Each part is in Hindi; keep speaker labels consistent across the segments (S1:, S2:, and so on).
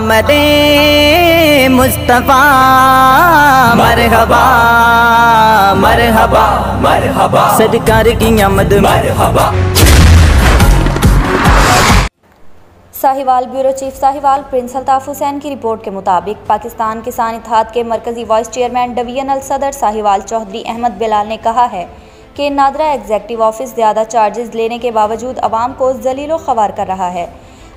S1: आमदे मुस्तफ़ा मरहबा मरहबा मरहबा सरकार की आमद मरहबा।
S2: Sahiwal bureau chief Sahiwal Prince Altaf Hussain की रिपोर्ट के मुताबिक पाकिस्तान किसान इत्तेहाद के मरकजी वाइस चेयरमैन डिवीजनल सदर साहिवाल चौधरी अहमद बिलाल ने कहा है कि नादरा एग्जेक्टिव ऑफिस ज़्यादा चार्जेस लेने के बावजूद अवाम को जलीलो ख्वार कर रहा है।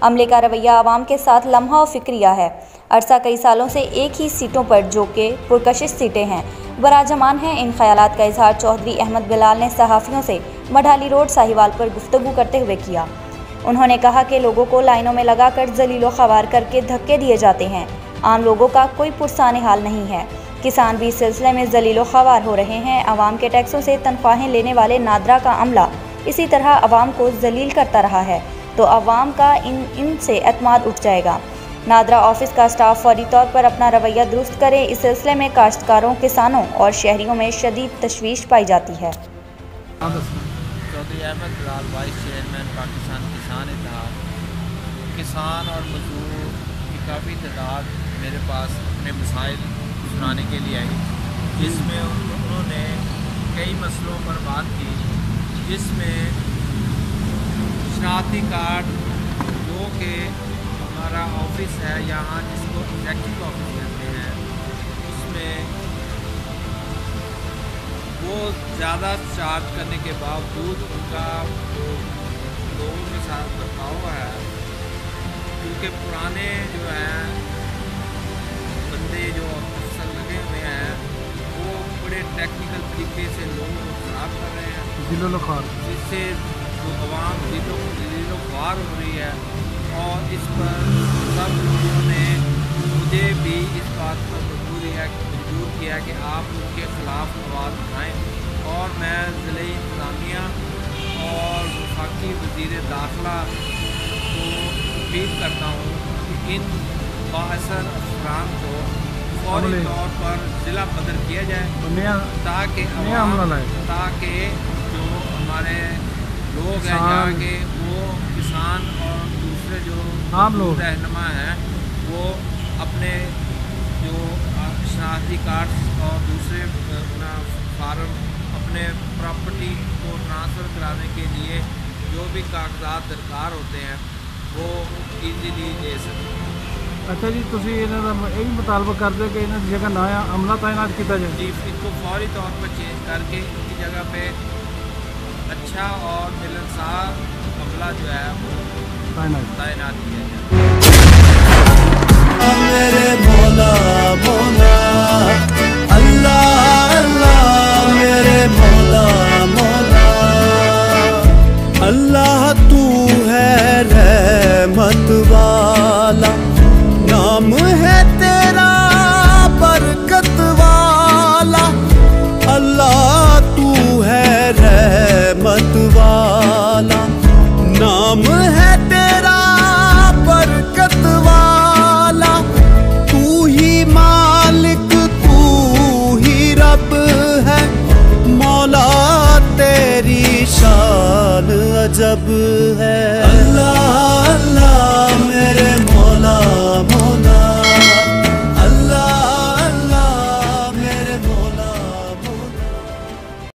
S2: अमले का रवैया अवाम के साथ लम्हा और फिक्रिया है। अरसा कई सालों से एक ही सीटों पर जो कि पुरकशिश सीटें हैं बराजमान हैं। इन ख्यालात का इजहार चौधरी अहमद बिलाल ने सहाफ़ियों से मढ़ाली रोड साहिवाल पर गुफ्तगू करते हुए किया। उन्होंने कहा कि लोगों को लाइनों में लगाकर जलीलो ख्वार करके धक्के दिए जाते हैं। आम लोगों का कोई पुरसाने हाल नहीं है। किसान भी इस सिलसिले में जलीलो ख्वार हो रहे हैं। अवाम के टैक्सों से तनख्वाहें लेने वाले नादरा का अमला इसी तरह अवाम को जलील करता रहा है तो अवाम का इनसे एतमाद उठ जाएगा। नादरा ऑफिस का स्टाफ फौरी तौर पर अपना रवैया दुरुस्त करे। इस सिलसिले में काश्तकारों, किसानों और शहरियों में शदीद तशवीश पाई जाती है।
S3: चौधरी अहमद बिलाल वाइस चेयरमैन पाकिस्तान किसान इत्तेहाद। किसान और मजदूर की काफ़ी तादाद मेरे पास अपने मसाइल सुनाने के लिए आई, जिसमें उन्होंने कई मसलों पर बात की, जिसमें शनाख्ती कार्ड जो कि हमारा ऑफिस है यहाँ जिसको एग्जेक्टिव ऑफिस कहते हैं, उसमें वो ज़्यादा चार्ज करने के बावजूद उनका जो लोगों के साथ बर्ताव है, क्योंकि पुराने जो हैं बंदे जो अफसर लगे हुए हैं वो बड़े टेक्निकल तरीके से लोगों को ख़राब कर रहे हैं, जिससे जो आवाम दिलो ख्वार हो रही है। और इस पर सब लोगों ने मुझे भी इस बात पर मजबूर किया कि आप उनके ख़िलाफ़ आवाज़ उठाएँ। और मैं ज़िले इंतज़ामिया और वफाकी वज़ीर दाखिला को अपील करता हूँ कि इन बाअसर अफसरान को फौरी तौर पर ज़िला बदर किया जाए ताकि जो हमारे लोग हैं यहाँ के वो किसान और दूसरे जो रहनुमा हैं वो अपने जो शनाख्ती कार्ड और दूसरे फार्म अपने प्रॉपर्टी को ट्रांसफ़र कराने के लिए जो भी कागजात दरकार होते हैं वो ईजीली दे सकें।
S4: अच्छा जी, तुम ये मुतालबा कर दो कि इन्होंने जगह नया अमला तैनात किया जाए।
S3: जी, इनको फौरी तौर पर चेंज करके इनकी जगह पे अच्छा और मिलनसार अमला जो है वो तैनात किया जाए।
S5: मेरे मौला मौला अल्लाह अल्लाह मेरे मौला मौला अल्लाह तू है रहमत वाला, नाम है तेरा बरकत वाला। अल्लाह तू है रहमत वाला, नाम है तेरा बरकत वाला। तू ही मालिक तू ही रब है, मौला तेरी शान अजब है। अल्लाह अल्लाह